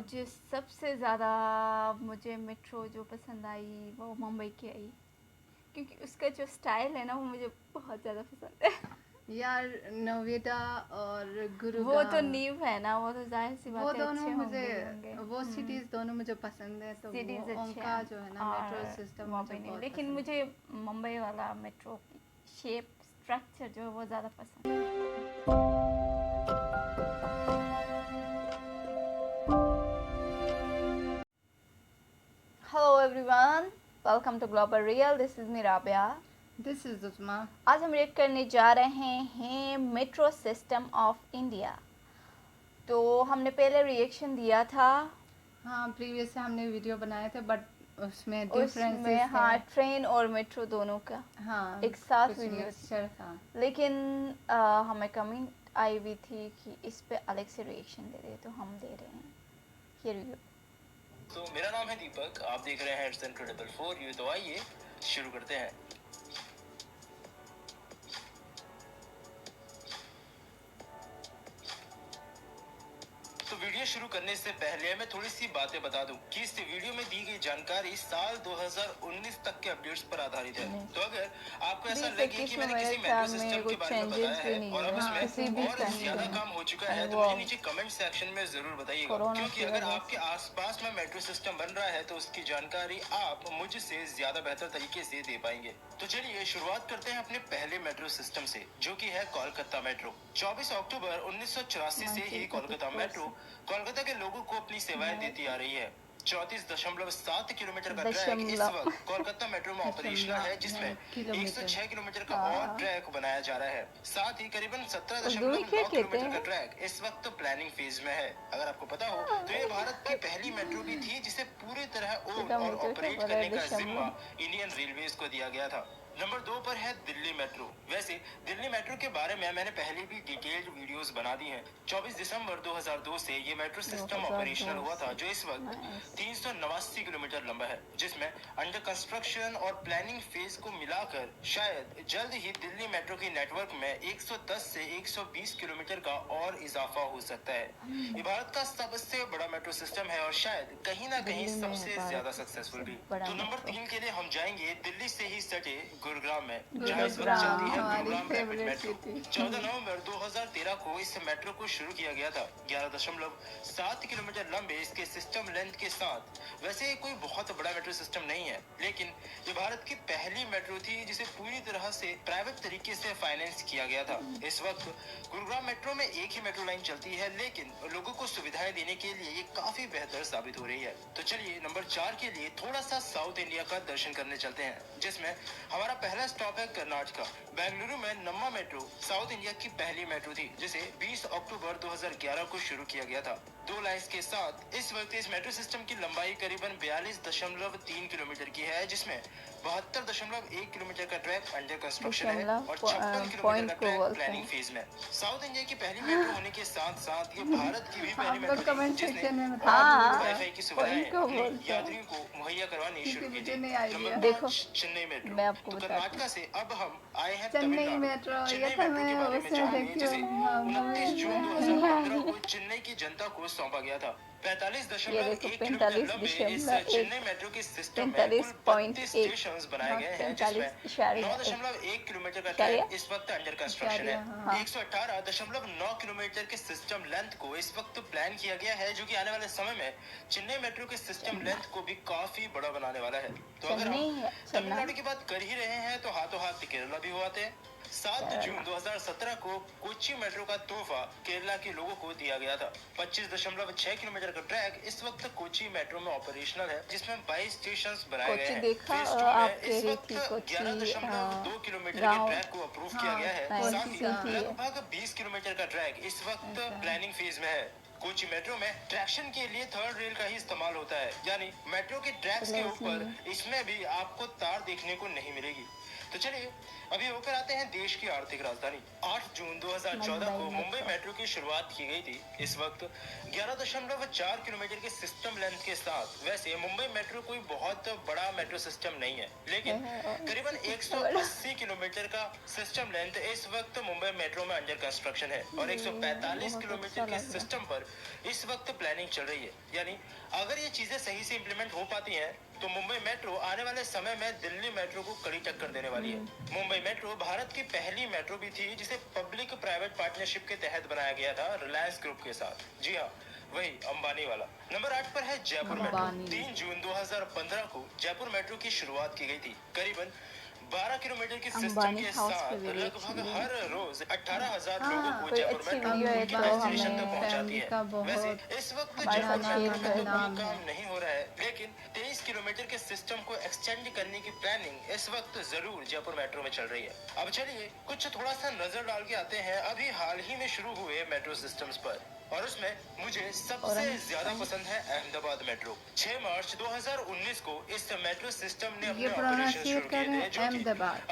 मुझे सबसे ज़्यादा मुझे मेट्रो जो पसंद आई वो मुंबई की आई, क्योंकि उसका जो स्टाइल है ना वो मुझे बहुत ज़्यादा पसंद है। यार नोएडा और वो तो गुरुग्राम नींव है ना, वो तो जाहिर सी वो बात है दोनों अच्छे मुझे होंगे ही होंगे। वो सिटीज़ दोनों मुझे पसंद है, तो वो सिटीज़ अच्छे उनका हैं जो है ना मेट्रो और सिस्टम वो मुझे भी नहीं, बहुत लेकिन पसंद मुझे मुंबई वाला मेट्रो की शेप स्ट्रक्चर जो है वो ज़्यादा पसंद है। Hello everyone, welcome to Global Real. This is me Rabia. This is Usma. आज हम रेड करने जा रहे हैं मेट्रो सिस्टम ऑफ इंडिया। तो हमने पहले रिएक्शन दिया था, हाँ प्रीवियस से हमने वीडियो बनाए थे, बट उसमें डिफरेंसेस उसमें है। हाँ ट्रेन और मेट्रो दोनों का हाँ एक साथ कुछ वीडियो मिक्सचर था। लेकिन हमें कमेंट आई हुई थी कि इस पे अलग से रिएक्शन दे रहे, तो हम दे रहे हैं। Here you. तो मेरा नाम है दीपक, आप देख रहे हैं इट्स इनक्रेडिबल फॉर यू। तो आइए शुरू करते हैं। तो वीडियो शुरू करने से पहले मैं थोड़ी सी बातें बता दूं कि इस वीडियो में दी गई जानकारी साल 2019 तक के अपडेट्स पर आधारित है। तो अगर आपको ऐसा लगे कि मैंने किसी मेट्रो सिस्टम के बारे में बताया है और अब उसमें और ज्यादा काम हो चुका है, तो मुझे नीचे कमेंट सेक्शन में जरूर बताइएगा, क्योंकि अगर आपके आसपास में मेट्रो सिस्टम बन रहा है तो उसकी जानकारी आप मुझसे ज्यादा बेहतर तरीके से दे पाएंगे। तो चलिए शुरुआत करते हैं अपने पहले मेट्रो सिस्टम से, जो कि है कोलकाता मेट्रो। 24 अक्टूबर 1984 से ही कोलकाता मेट्रो कोलकाता के लोगों को अपनी सेवाएं देती आ रही है। 34.7 किलोमीटर का ट्रैक इस वक्त कोलकाता मेट्रो में ऑपरेशनल है, जिसमें 106 किलोमीटर का और ट्रैक बनाया जा रहा है। साथ ही करीबन 17.9 किलोमीटर का ट्रैक इस वक्त प्लानिंग फेज में है। अगर आपको पता हो तो ये भारत की पहली मेट्रो भी थी जिसे पूरी तरह ओन और ऑपरेट करने का जिम्मा इंडियन रेलवेज को दिया गया था। नंबर 2 पर है दिल्ली मेट्रो। वैसे दिल्ली मेट्रो के बारे में मैंने पहले भी डिटेल्ड वीडियोस बना दी हैं। 24 दिसंबर 2002 से ये मेट्रो सिस्टम ऑपरेशनल हुआ था, जो इस वक्त 389 किलोमीटर लंबा है, जिसमें अंडर कंस्ट्रक्शन और प्लानिंग फेज को मिलाकर शायद जल्द ही दिल्ली मेट्रो के नेटवर्क में 110 से 120 किलोमीटर का और इजाफा हो सकता है। ये भारत का सबसे बड़ा मेट्रो सिस्टम है और शायद कहीं ना कहीं सबसे ज्यादा सक्सेसफुल भी। तो नंबर 3 के लिए हम जाएंगे दिल्ली से ही सटे गुरुग्राम में, जहाँ इस वक्त चलती है गुरुग्राम रैपिड मेट्रो। 14 नवंबर 2013 को इस मेट्रो को शुरू किया गया था। 11.7 किलोमीटर लंबे इसके सिस्टम लेंथ के साथ। वैसे ये कोई बहुत बड़ा मेट्रो सिस्टम नहीं है, लेकिन ये भारत की पहली मेट्रो थी जिसे पूरी तरह से प्राइवेट तरीके से फाइनेंस किया गया था। इस वक्त गुरुग्राम मेट्रो में एक ही मेट्रो लाइन चलती है, लेकिन लोगों को सुविधाएं देने के लिए ये काफी बेहतर साबित हो रही है। तो चलिए नंबर 4 के लिए थोड़ा सा साउथ इंडिया का दर्शन करने चलते हैं, जिसमें हमारा पहला स्टॉप है कर्नाटका। बेंगलुरु में नम्मा मेट्रो साउथ इंडिया की पहली मेट्रो थी, जिसे 20 अक्टूबर 2011 को शुरू किया गया था। 2 लाइन्स के साथ इस वक्त इस मेट्रो सिस्टम की लंबाई करीबन 42.3 किलोमीटर की है, जिसमें 72.1 किलोमीटर का ट्रैक अंडर कंस्ट्रक्शन है और 56 किलोमीटर का ट्रैक प्लानिंग फेज में। साउथ इंडिया की पहली मेट्रो होने के साथ साथ ये भारत की भी पहली मेट्रो थी जिसने वाईफाई की सुविधाएं अपने यात्रियों को मुहैया करवानी शुरू की थी। Number 5 Chennai metro. मैं आपको तो बताती कर्नाटका से अब हम आए हैं चेन्नई तमिलनाडु। मेट्रो ये चेन्नई तो मेट्रो के मैं बारे में उसमें जानिए, देखी जिसे हूँ 29 जून 2015 को चेन्नई की जनता को सौंपा गया था। 45.1 किलोमीटर लंबे इस चेन्नई मेट्रो के सिस्टम में कुल 32 स्टेशन बनाए गए हैं, जिसमें 9.1 किलोमीटर का ट्रैक इस वक्त अंडर कंस्ट्रक्शन है। 118.9 किलोमीटर के सिस्टम लेंथ को इस वक्त प्लान किया गया है, जो कि आने वाले समय में चेन्नई मेट्रो के सिस्टम लेंथ को भी काफी बड़ा बनाने वाला है। तो अगर हम तमिलनाडु की बात कर ही रहे हैं तो हाथों हाथ केरला भी हुआ थे। 7 जून 2017 को कोच्चि मेट्रो का तोहफा केरला के लोगों को दिया गया था। 25.6 किलोमीटर का ट्रैक इस वक्त कोच्चि मेट्रो में ऑपरेशनल है, जिसमें 22 स्टेशन बनाए गए हैं। फेज 2 में इस वक्त 11.2 किलोमीटर के ट्रैक को अप्रूव किया गया है। साथ ही लगभग 20 किलोमीटर का ट्रैक इस वक्त प्लानिंग फेज में है। कोच्चि मेट्रो में ट्रैक्शन के लिए थर्ड रेल का ही इस्तेमाल होता है, यानी मेट्रो के ट्रैक्स के ऊपर इसमें भी आपको तार देखने को नहीं मिलेगी। तो चलिए अभी होकर आते हैं देश की आर्थिक राजधानी। 8 जून 2014 को मुंबई मेट्रो की शुरुआत की गई थी। इस वक्त 11.4 किलोमीटर के सिस्टम लेंथ के साथ, वैसे मुंबई मेट्रो कोई बहुत बड़ा मेट्रो सिस्टम नहीं है, लेकिन करीबन 180 किलोमीटर का सिस्टम लेंथ इस वक्त मुंबई मेट्रो में अंडर कंस्ट्रक्शन है और 145 किलोमीटर के सिस्टम पर इस वक्त प्लानिंग चल रही है। यानी अगर ये चीजें सही से इम्प्लीमेंट हो पाती हैं तो मुंबई मेट्रो आने वाले समय में दिल्ली मेट्रो को कड़ी टक्कर देने वाली है। मुंबई मेट्रो भारत की पहली मेट्रो भी थी जिसे पब्लिक प्राइवेट पार्टनरशिप के तहत बनाया गया था रिलायंस ग्रुप के साथ। जी हाँ, वही अंबानी वाला। नंबर 8 पर है जयपुर मेट्रो। 3 जून 2015 को जयपुर मेट्रो की शुरुआत की गई थी। करीबन 12 किलोमीटर की सिस्टम के साथ लगभग हर रोज 18,000 लोगों को जयपुर मेट्रो उनके डेस्टिनेशन तक पहुंचाती है। वैसे इस वक्त जयपुर मेट्रो में तो कोई काम नहीं हो रहा है, लेकिन 23 किलोमीटर के सिस्टम को एक्सटेंड करने की प्लानिंग इस वक्त जरूर जयपुर मेट्रो में चल रही है। अब चलिए कुछ थोड़ा सा नजर डाल के आते हैं अभी हाल ही में शुरू हुए मेट्रो सिस्टम्स पर, और उसमें मुझे सबसे ज्यादा पसंद है अहमदाबाद मेट्रो। 6 मार्च 2019 को इस मेट्रो सिस्टम ने अपने ऑपरेशन शुरू किए थे, जो कि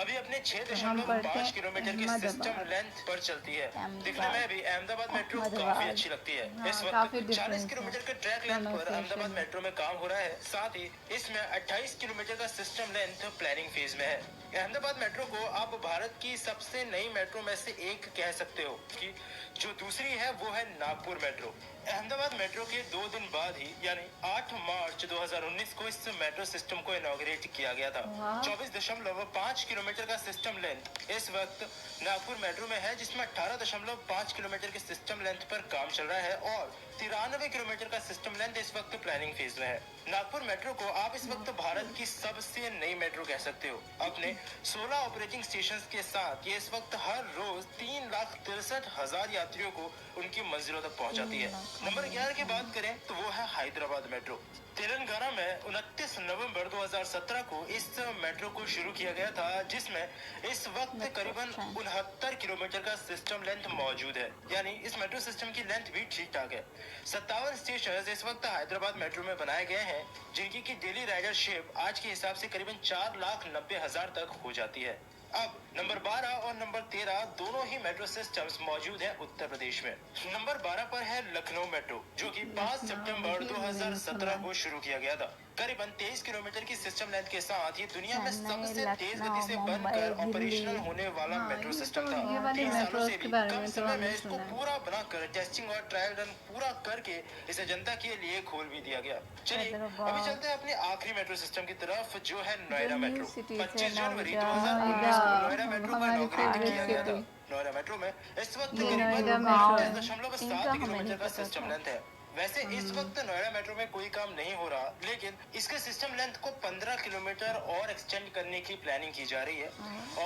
अभी अपने 6.5 किलोमीटर की सिस्टम लेंथ पर चलती है। दिखने में भी अहमदाबाद मेट्रो काफी अच्छी लगती है। इस वक्त 40 किलोमीटर के ट्रैक लेंथ पर अहमदाबाद मेट्रो में काम हो रहा है, साथ ही इसमें 28 किलोमीटर का सिस्टम लेंथ प्लानिंग फेज में है। अहमदाबाद मेट्रो को आप भारत की सबसे नई मेट्रो में से एक कह सकते हो, कि जो दूसरी है वो है नागपुर मेट्रो। अहमदाबाद मेट्रो के 2 दिन बाद ही यानी 8 मार्च 2019 को इस मेट्रो सिस्टम को इनॉग्रेट किया गया था। 24.5 किलोमीटर का सिस्टम लेंथ इस वक्त नागपुर मेट्रो में है, जिसमें 18.5 किलोमीटर के सिस्टम लेंथ पर काम चल रहा है और 93 किलोमीटर का सिस्टम लेंथ इस वक्त प्लानिंग फेज में है। नागपुर मेट्रो को आप इस वक्त भारत की सबसे नई मेट्रो कह सकते हो। अपने 16 ऑपरेटिंग स्टेशन के साथ ये इस वक्त हर रोज 3,63,000 यात्रियों को उनकी मंजिलों तक पहुंचाती है। नंबर 11 की बात करें तो वो है हैदराबाद मेट्रो। तेलंगाना में 29 नवंबर 2017 को इस मेट्रो को शुरू किया गया था, जिसमें इस वक्त करीबन 69 किलोमीटर का सिस्टम लेंथ मौजूद है। यानी इस मेट्रो सिस्टम की लेंथ भी ठीक ठाक है। 57 स्टेशन इस वक्त हैदराबाद मेट्रो में बनाए गए हैं, जिनकी की डेली राइडरशिप आज के हिसाब से करीबन 4,90,000 तक हो जाती है। अब नंबर 12 और नंबर 13 दोनों ही मेट्रो सिस्टम्स मौजूद है उत्तर प्रदेश में। नंबर 12 पर है लखनऊ मेट्रो, जो कि 5 सितंबर 2017 को शुरू किया गया था। करीबन 23 किलोमीटर की सिस्टम लेंथ के साथ ये दुनिया में सबसे तेज गति से बनकर ऑपरेशनल होने वाला मेट्रो सिस्टम था। 3 सालों से भी कम समय में इसको पूरा बनाकर टेस्टिंग और ट्रायल रन पूरा करके इसे जनता के लिए खोल भी दिया गया। चलिए अभी चलते हैं अपने आखिरी मेट्रो सिस्टम की तरफ, जो है नोएडा मेट्रो। 25 जनवरी 2019 को नोएडा मेट्रो को इनॉग्रेट किया गया था। नोएडा मेट्रो में इस वक्त करीबन 8.7 किलोमीटर का सिस्टम लेंथ है। वैसे इस वक्त नोएडा मेट्रो में कोई काम नहीं हो रहा, लेकिन इसके सिस्टम लेंथ को 15 किलोमीटर और एक्सटेंड करने की प्लानिंग की जा रही है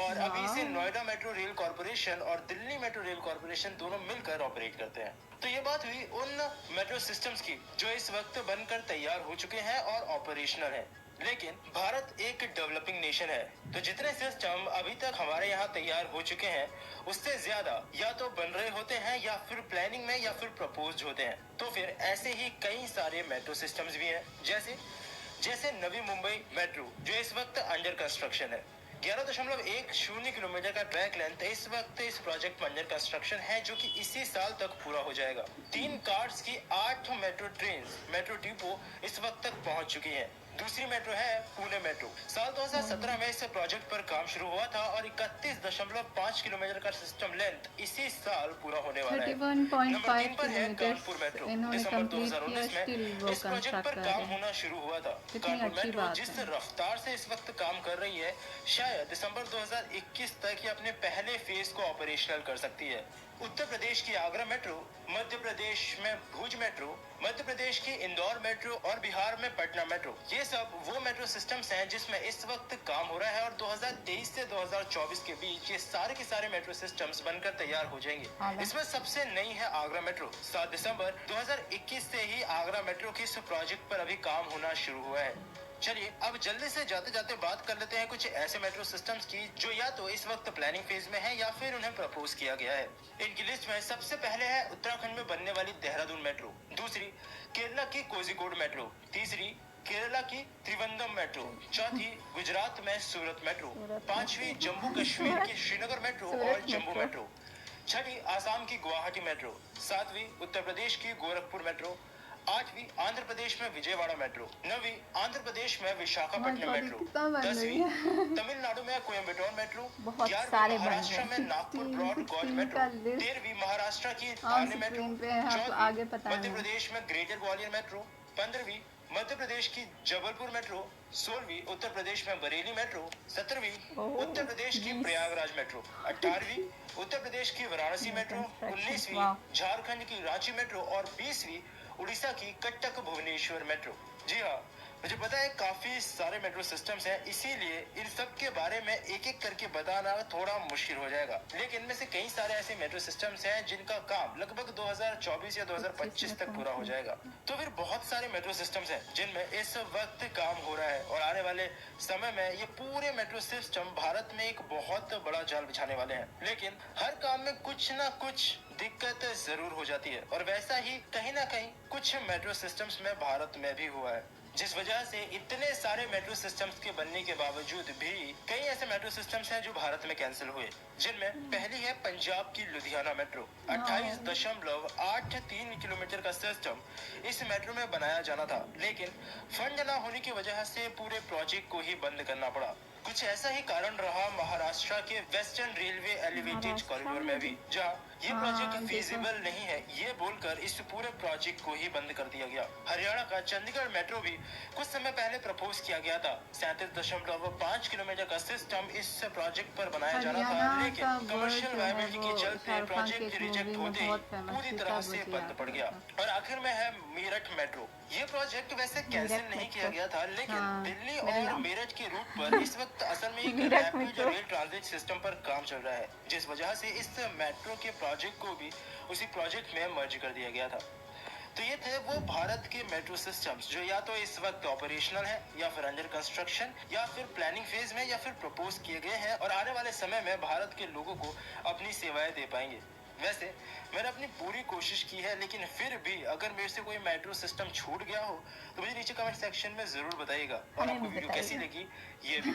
और अभी इसे नोएडा मेट्रो रेल कॉर्पोरेशन और दिल्ली मेट्रो रेल कॉर्पोरेशन दोनों मिलकर ऑपरेट करते हैं। तो ये बात हुई उन मेट्रो सिस्टम्स की जो इस वक्त बनकर तैयार हो चुके हैं और ऑपरेशनल है। लेकिन भारत एक डेवलपिंग नेशन है, तो जितने सिस्टम अभी तक हमारे यहाँ तैयार हो चुके हैं उससे ज्यादा या तो बन रहे होते हैं या फिर प्लानिंग में या फिर प्रपोज होते हैं। तो फिर ऐसे ही कई सारे मेट्रो सिस्टम्स भी हैं, जैसे नवी मुंबई मेट्रो जो इस वक्त अंडर कंस्ट्रक्शन है। 11.10 किलोमीटर का ट्रैक लेंथ इस वक्त इस प्रोजेक्ट में अंडर कंस्ट्रक्शन है, जो कि इसी साल तक पूरा हो जाएगा। 3 कार्स की 8 मेट्रो ट्रेन मेट्रो डिपो इस वक्त तक पहुंच चुकी है। दूसरी मेट्रो है पुणे मेट्रो। साल 2017 में इस प्रोजेक्ट पर काम शुरू हुआ था और 31.5 किलोमीटर का सिस्टम लेंथ इसी साल पूरा होने वाला है। नंबर 3 पर है कानपुर मेट्रो। दिसंबर 2019 में इस प्रोजेक्ट पर काम होना शुरू हुआ था। कानपुर मेट्रो जिस रफ्तार से इस वक्त काम कर रही है, शायद दिसंबर 2021 तक ही अपने पहले फेज को ऑपरेशनल कर सकती है। उत्तर प्रदेश की आगरा मेट्रो, मध्य प्रदेश में भुज मेट्रो, मध्य प्रदेश की इंदौर मेट्रो और बिहार में पटना मेट्रो, ये सब वो मेट्रो सिस्टम्स हैं जिसमें इस वक्त काम हो रहा है और 2023 से 2024 के बीच ये सारे के सारे मेट्रो सिस्टम्स बनकर तैयार हो जाएंगे। इसमें सबसे नई है आगरा मेट्रो। 7 दिसंबर 2021 से ही आगरा मेट्रो के इस प्रोजेक्ट पर अभी काम होना शुरू हुआ है। चलिए अब जल्दी से जाते जाते बात कर लेते हैं कुछ ऐसे मेट्रो सिस्टम्स की जो या तो इस वक्त प्लानिंग फेज में है या फिर उन्हें प्रपोज किया गया है। इनकी लिस्ट में सबसे पहले है उत्तराखंड में बनने वाली देहरादून मेट्रो, दूसरी केरला की कोझिकोड मेट्रो, तीसरी केरला की त्रिवेंद्रम मेट्रो, चौथी गुजरात में सूरत मेट्रो, पांचवी जम्मू कश्मीर की श्रीनगर मेट्रो और जम्मू मेट्रो, छठी आसाम की गुवाहाटी मेट्रो, सातवीं उत्तर प्रदेश की गोरखपुर मेट्रो, आठवीं आंध्र प्रदेश में विजयवाड़ा मेट्रो, नवीं आंध्र प्रदेश में विशाखापट्टनम मेट्रो, 10वीं तमिलनाडु में कोयम्बटूर मेट्रो, 11वीं महाराष्ट्र में नागपुर ब्रॉड गॉज मेट्रो, 13वीं महाराष्ट्र की ठाणे मेट्रो, 14वीं मध्य प्रदेश में ग्रेटर ग्वालियर मेट्रो, 15वीं मध्य प्रदेश की जबलपुर मेट्रो, 16वीं उत्तर प्रदेश में बरेली मेट्रो, 17वीं उत्तर प्रदेश की प्रयागराज मेट्रो, 18वीं उत्तर प्रदेश की वाराणसी मेट्रो, 19वीं झारखंड की रांची मेट्रो और 20वीं उड़ीसा की कटक भुवनेश्वर मेट्रो। जी हाँ, मुझे पता है काफी सारे मेट्रो सिस्टम्स हैं, इसीलिए इन सब के बारे में एक एक करके बताना थोड़ा मुश्किल हो जाएगा, लेकिन इनमें से कई सारे ऐसे मेट्रो सिस्टम्स हैं जिनका काम लगभग 2024 या 2025 तक पूरा हो जाएगा। तो फिर बहुत सारे मेट्रो सिस्टम्स हैं जिनमें इस वक्त काम हो रहा है और आने वाले समय में ये पूरे मेट्रो सिस्टम भारत में एक बहुत बड़ा जाल बिछाने वाले हैं। लेकिन हर काम में कुछ ना कुछ दिक्कत जरूर हो जाती है और वैसा ही कहीं ना कहीं कुछ मेट्रो सिस्टम्स में भारत में भी हुआ है, जिस वजह से इतने सारे मेट्रो सिस्टम्स के बनने के बावजूद भी कई ऐसे मेट्रो सिस्टम्स हैं जो भारत में कैंसिल हुए, जिनमें पहली है पंजाब की लुधियाना मेट्रो। 28.83 किलोमीटर का सिस्टम इस मेट्रो में बनाया जाना था, लेकिन फंड न होने की वजह से पूरे प्रोजेक्ट को ही बंद करना पड़ा। कुछ ऐसा ही कारण रहा महाराष्ट्र के वेस्टर्न रेलवे एलिवेटेड कॉरिडोर में भी, जहां ये प्रोजेक्ट फिजिबल नहीं है ये बोलकर इस पूरे प्रोजेक्ट को ही बंद कर दिया गया। हरियाणा का चंडीगढ़ मेट्रो भी कुछ समय पहले प्रपोज किया गया था। 37.5 किलोमीटर का सिस्टम इस प्रोजेक्ट पर बनाया जाना था, लेकिन कमर्शियल वायबिलिटी के चलते प्रोजेक्ट रिजेक्ट होते ही पूरी तरह से बंद पड़ गया। और आखिर में है मेरठ मेट्रो। ये प्रोजेक्ट वैसे कैंसिल नहीं किया गया था, लेकिन दिल्ली और मेरठ के रूट पर इस वक्त असल में एक रैपिड रेल ट्रांजिट सिस्टम पर काम चल रहा है, जिस वजह से इस मेट्रो के प्रोजेक्ट को भी उसी प्रोजेक्ट में मर्ज कर दिया गया था। तो ये थे वो भारत के मेट्रो सिस्टम्स जो या तो इस वक्त ऑपरेशनल है, या फिर अंडर कंस्ट्रक्शन, या फिर प्लानिंग फेज में, या फिर प्रपोज किए गए हैं और आने वाले समय में भारत के लोगों को अपनी सेवाएं दे पाएंगे। वैसे मैंने अपनी पूरी कोशिश की है, लेकिन फिर भी अगर मेरे से कोई मेट्रो सिस्टम छूट गया हो तो मुझे नीचे कमेंट सेक्शन में जरूर बताइएगा और आपको वीडियो कैसी लगी ये भी।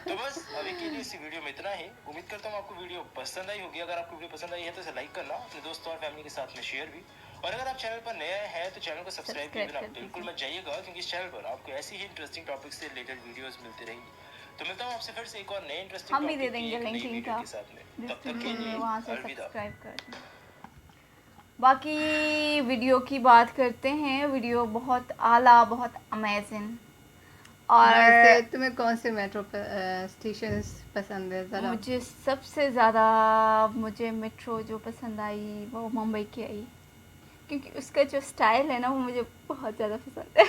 तो बस अभी के लिए इस वीडियो में इतना ही। उम्मीद करता हूँ आपको वीडियो पसंद आई होगी। अगर आपको वीडियो पसंद आई है तो इसे लाइक करना, अपने दोस्तों और फैमिली के साथ में शेयर भी, और अगर आप चैनल पर नए हैं तो चैनल को सब्सक्राइब करना बिल्कुल मत जाइएगा, क्योंकि इस चैनल पर आपको ऐसी ही इंटरेस्टिंग टॉपिक से रिलेटेड वीडियोस मिलती रहेंगी। तो मिलता हूँ आपसे फिर से एक और नए इंटरेस्टिंग हम भी दे देंगे लिंक इनका के साथ में। तब तक के लिए वहाँ से अलविदा। सब्सक्राइब कर। बाकी वीडियो की बात करते हैं। वीडियो बहुत आला, बहुत अमेजिंग। और तुम्हें कौन से मेट्रो स्टेशन पसंद है जरा? मुझे सबसे ज़्यादा मेट्रो जो पसंद आई वो मुंबई की आई, क्योंकि उसका जो स्टाइल है ना वो मुझे बहुत ज़्यादा पसंद है।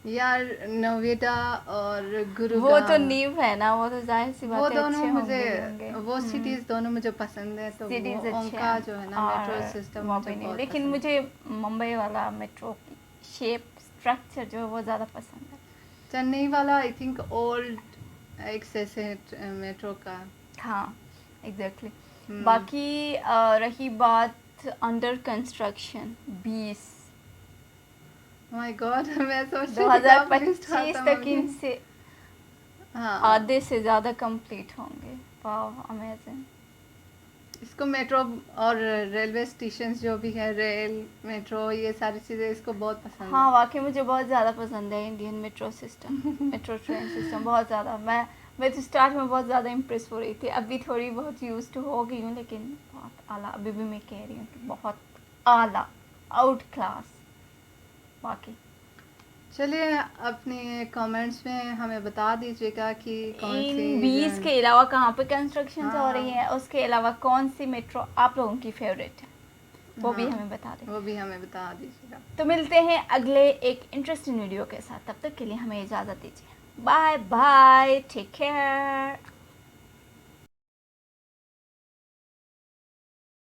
यार नोएडा और गुरुग्राम, वो तो नींव है ना, वो तो जाहिर सी बात है, वो दोनों अच्छे मुझे वो सिटीज दोनों मुझे पसंद है, तो सिटीज वो अच्छे उनका हैं। जो है ना मेट्रो सिस्टम वो मुझे भी नहीं, बहुत लेकिन पसंद मुझे मुंबई वाला मेट्रो की शेप स्ट्रक्चर जो है वो ज़्यादा पसंद है। चेन्नई वाला आई थिंक ओल्ड एक्सेस है मेट्रो का। हाँ एग्जैक्टली। बाकी रही बात अंडर कंस्ट्रक्शन 20 माय गॉड, मैं सोच 2025 तक इनसे हाँ आधे से ज़्यादा कंप्लीट होंगे। वाह अमेजिंग। इसको मेट्रो और रेलवे स्टेशन जो भी है, रेल मेट्रो ये सारी चीज़ें इसको बहुत पसंद हाँ है। वाकई मुझे बहुत ज़्यादा पसंद है Indian metro system, metro train system बहुत ज़्यादा। मैं तो स्टार्ट में बहुत ज़्यादा इम्प्रेस हो रही थी, अभी थोड़ी बहुत यूज टू हो गई हूँ, लेकिन बहुत आला। अभी भी मैं कह रही हूँ कि बहुत आला, आउट क्लास वाकई। चलिए अपने कमेंट्स में हमें बता दीजिएगा कि कौन सी इन 20 के अलावा कहाँ पे कंस्ट्रक्शन हो रही हाँ। है, उसके अलावा कौन सी मेट्रो आप लोगों की फेवरेट है वो भी हमें बता दें। वो भी हमें बता दीजिएगा। तो मिलते हैं अगले एक इंटरेस्टिंग वीडियो के साथ, तब तक के लिए हमें इजाज़त दीजिए। Bye bye, take care.